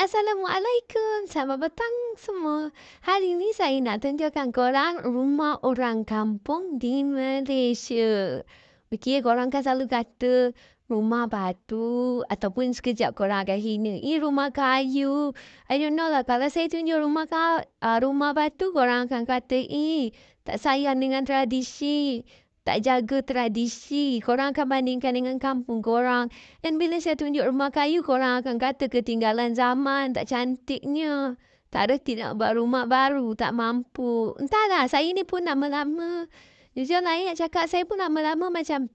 Assalamualaikum. Selamat petang semua. Hari ini saya nak tunjukkan korang rumah orang kampung di Malaysia. Okey, korang kan selalu kata rumah batu ataupun sekejap korang akan hina. Ini rumah kayu. I don't know lah. Kalau saya tunjuk rumah batu, korang akan kata, tak sayang dengan tradisi. Tak jaga tradisi. Korang akan bandingkan dengan kampung korang. Dan bila saya tunjuk rumah kayu, korang akan kata ketinggalan zaman, tak cantiknya. Tak reti nak buat rumah baru, tak mampu. Entahlah, saya ni pun lama-lama. Jujur lah, nak cakap saya pun lama-lama macam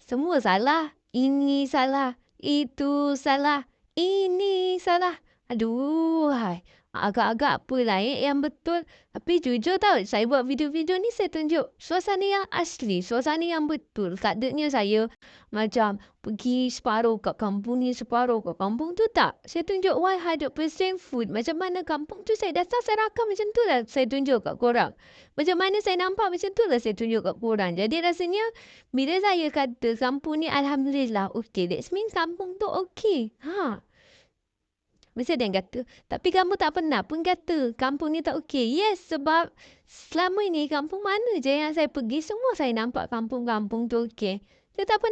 semua salah. Ini salah, itu salah, ini salah. Aduh, hai. Agak-agak apalah yang betul. Tapi jujur tau, saya buat video-video ni saya tunjuk suasana yang asli, suasana yang betul. Tak adanya saya macam pergi separuh kat kampung ni, separuh kat kampung tu tak. Saya tunjuk 100% food. Macam mana kampung tu saya datang, saya rakam macam tu lah saya tunjuk kat korang. Macam mana saya nampak macam tu lah saya tunjuk kat korang. Jadi rasanya bila saya kata kampung ni Alhamdulillah okey, that means kampung tu okey. Mesti ada yang kata, tapi kamu tak pernah pun kata kampung ni tak okey. Yes, sebab selama ini kampung mana je yang saya pergi, semua saya nampak kampung-kampung tu okey. Saya tak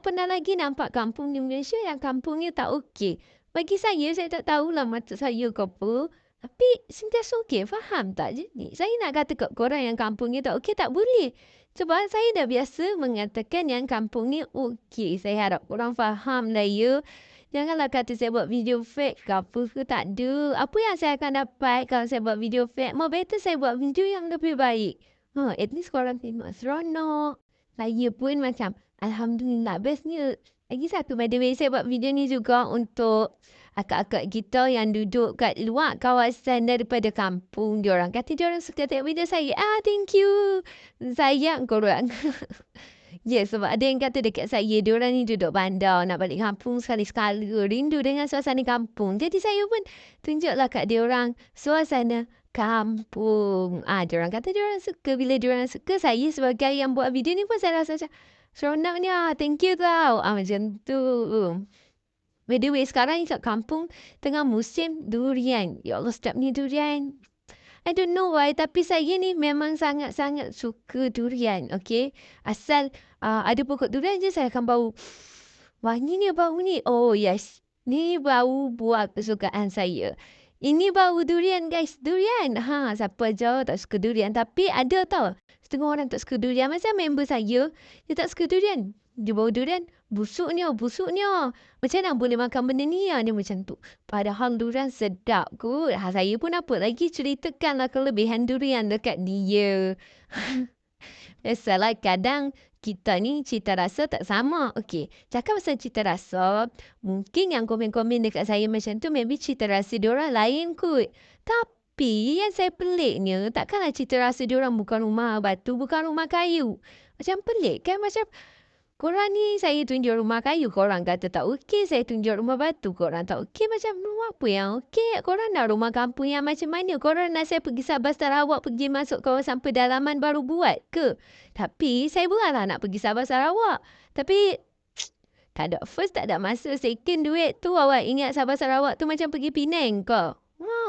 pernah lagi nampak kampung di Malaysia yang kampungnya tak okey. Bagi saya tak tahulah mata saya ke apa. Tapi sentiasa okey, faham tak? Jadi saya nak kata kat korang yang kampungnya tak okey, tak boleh. Sebab saya dah biasa mengatakan yang kampung ni okey. Saya harap korang faham lah ya. Janganlah kata saya buat video fake ke apa ke, tak ada. Apa yang saya akan dapat kalau saya buat video fake? More better saya buat video yang lebih baik. At least korang tengok seronok. Saya pun macam, Alhamdulillah, bestnya. Lagi satu, by the way, saya buat video ni juga untuk akak-akak kita yang duduk kat luar kawasan daripada kampung. Diorang kata diorang suka tengok video saya. Thank you. Sayang korang. Yes, sebab ada yang kata dekat saya, diorang ni duduk bandar, nak balik kampung sekali-sekala, rindu dengan suasana kampung. Jadi saya pun tunjuklah kat diorang suasana kampung. Diorang kata diorang suka. Bila diorang suka, saya sebagai yang buat video ni pun saya rasa macam seronoknya. Thank you tau. Macam tu. By the way, sekarang ni kat kampung tengah musim durian. Ya Allah, setiap ni durian. I don't know why, tapi saya ni memang sangat-sangat suka durian, okay? Asal ada pokok durian je, saya akan bau. Wangi ni bau ni. Oh yes, ni bau buah kesukaan saya. Ini bau durian guys, durian. Siapa aja tak suka durian. Tapi ada tau, setengah orang tak suka durian. Macam member saya, dia tak suka durian. Dia bau durian, busuknya. Macam mana boleh makan benda ni? Dia macam tu. Padahal durian sedap kot. Saya pun apa lagi ceritakanlah kelebihan durian dekat dia. Biasalah kadang kita ni cita rasa tak sama. Okey, cakap pasal cita rasa, mungkin yang komen-komen dekat saya macam tu, maybe cita rasa diorang lain kot. Tapi yang saya peliknya, takkanlah cita rasa diorang bukan rumah batu, bukan rumah kayu. Macam pelik kan? Macam korang ni saya tunjuk rumah kayu, korang kata tak okey. Saya tunjuk rumah batu, korang tak okey. Macam rumah apa yang okey? Korang nak rumah kampung yang macam mana? Korang nak saya pergi Sabah Sarawak, pergi masuk kawasan pedalaman baru buat ke? Tapi saya bukanlah nak pergi Sabah Sarawak. Tapi tak ada first, tak ada masa. Second, duit tu awak ingat Sabah Sarawak tu macam pergi Penang ke?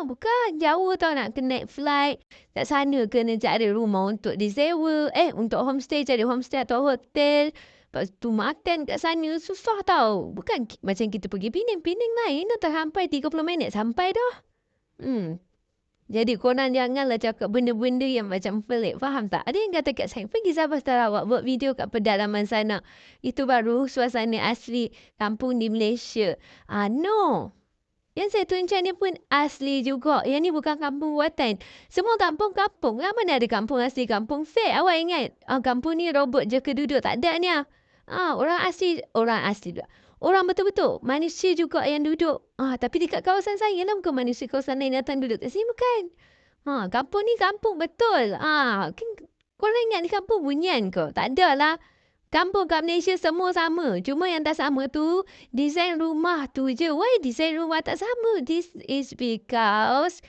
Bukan. Jauh tau nak naik flight. Kat sana kena cari rumah untuk disewa. Untuk homestay, cari homestay atau hotel. Lepas tu makan kat sana susah tau. Bukan macam kita pergi Penang. Penang lain dah sampai 30 minit sampai dah. Jadi korang janganlah cakap benda-benda yang macam pelik. Faham tak? Ada yang kata kat saya, pergi Sabah Sarawak buat video kat pedalaman sana. Itu baru suasana asli kampung di Malaysia. No. Yang saya tunjuk ni pun asli juga. Yang ni bukan kampung buatan. Semua kampung-kampung. Mana ada kampung asli, kampung fake. Awak ingat kampung ni robot je keduduk. Tak ada ni. Orang asli juga. Orang betul-betul. Manusia juga yang duduk. Tapi dekat kawasan saya lah, bukan manusia kawasan lain datang duduk kat sini, bukan. Kampung ni kampung betul. Korang ingat ni kampung bunyian ke? Tak ada lah. Kampung kat Malaysia semua sama. Cuma yang tak sama tu, desain rumah tu je. Why desain rumah tak sama? This is because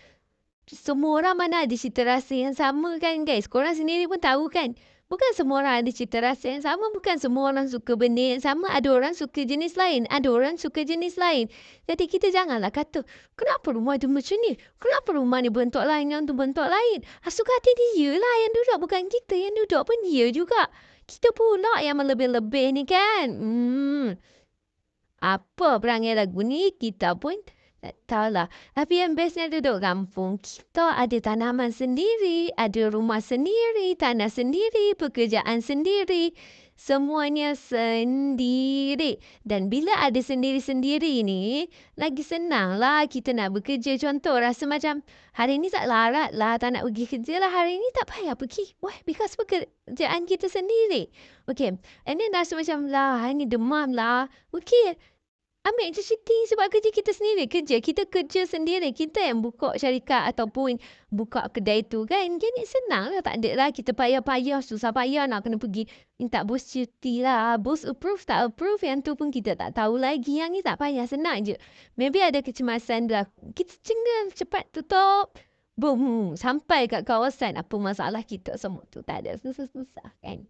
semua orang mana ada cita rasa yang sama kan guys. Korang sendiri pun tahu kan. Bukan semua orang ada cita rasa yang sama. Bukan semua orang suka benda yang sama. Ada orang suka jenis lain. Ada orang suka jenis lain. Jadi kita janganlah kata, kenapa rumah dia macam ni? Kenapa rumah ni bentuk lain, yang tu bentuk lain? Suka hati dia lah yang duduk. Bukan kita yang duduk pun dia juga. Kita pula yang melebih-lebih ni kan. Apa perangai lagu ni? Kita pun tak tahulah. Tapi yang bestnya duduk kampung, kita ada tanaman sendiri, ada rumah sendiri, tanah sendiri, pekerjaan sendiri. Semuanya sendiri. Dan bila ada sendiri-sendiri ni, lagi senanglah kita nak bekerja. Contoh, rasa macam hari ni tak larat lah, tak nak pergi kerja lah. Hari ni tak payah pergi. Wah, because pekerjaan kita sendiri. Okay. And then rasa macam lah, hari ni demam lah. Okay. Ambil je cuti sebab kerja kita sendiri. Kita kerja sendiri. Kita yang buka syarikat ataupun buka kedai tu kan. Jadi senang lah. Tak ada lah kita payah-payah, susah payah nak kena pergi minta bos cuti lah. Bos approve tak approve. Yang tu pun kita tak tahu lagi. Yang ni tak payah, senang je. Maybe ada kecemasan dah. Kita cengang cepat tutup. Boom. Sampai kat kawasan. Apa masalah kita semua tu. Tak ada susah-susah kan.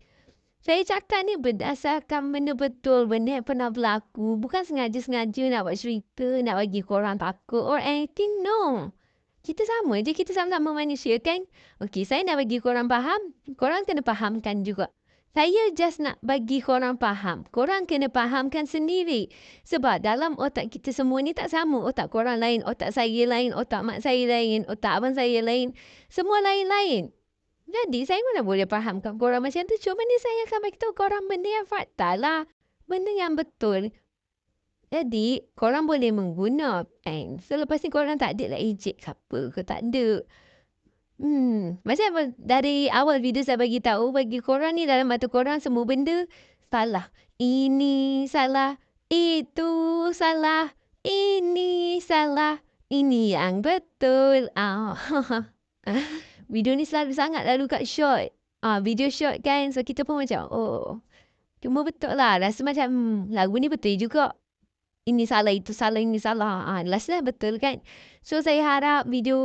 Saya cakap ni berdasarkan benda betul, benda yang pernah berlaku. Bukan sengaja-sengaja nak buat cerita, nak bagi korang takut or anything. No. Kita sama je, kita sama-sama manusia kan. Okey, saya nak bagi korang faham, korang kena fahamkan juga. Saya just nak bagi korang faham. Korang kena fahamkan sendiri. Sebab dalam otak kita semua ni tak sama. Otak korang lain, otak saya lain, otak mak saya lain, otak abang saya lain. Semua lain-lain. Jadi, saya mana boleh fahamkan korang macam tu. Cuma ni saya akan bagi tahu korang benda yang fakta lah. Benda yang betul. Jadi, korang boleh mengguna. So, lepas ni korang tak ada lah ejek ke apa ke. Tak ada. Macam dari awal video saya bagi tahu, bagi korang ni dalam mata korang semua benda salah. Ini salah. Itu salah. Ini salah. Ini yang betul. Video ni selalu sangat lalu kat short. Video short kan. So kita pun macam, cuma betul lah. Rasa macam lagu ni betul juga. Ini salah, itu salah, ini salah. Last lah betul kan. So saya harap video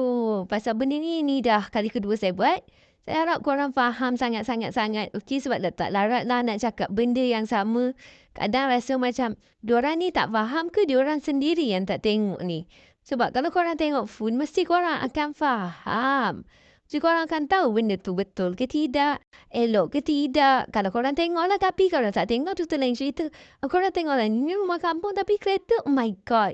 pasal benda ni dah kali kedua saya buat. Saya harap korang faham sangat-sangat. Okey, sebab dah tak larat lah nak cakap benda yang sama. Kadang rasa macam, diorang ni tak faham ke diorang sendiri yang tak tengok ni. Sebab kalau korang tengok full, mesti korang akan faham. Jadi korang akan tahu benda tu betul ke tidak, elok ke tidak. Kalau korang tengoklah, tapi kalau tak tengok tu lain cerita. Korang tengoklah, ni rumah kampung tapi kereta, oh my god.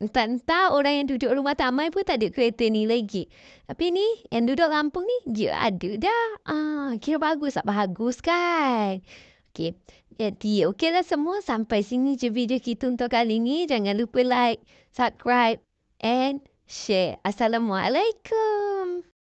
Entah orang yang duduk rumah tamai pun tak ada kereta ni lagi. Tapi ni, yang duduk kampung ni, dia ada dah. Kira bagus tak? Bagus kan? Okay. Jadi, okeylah semua. Sampai sini je video kita untuk kali ni. Jangan lupa like, subscribe and share. Assalamualaikum.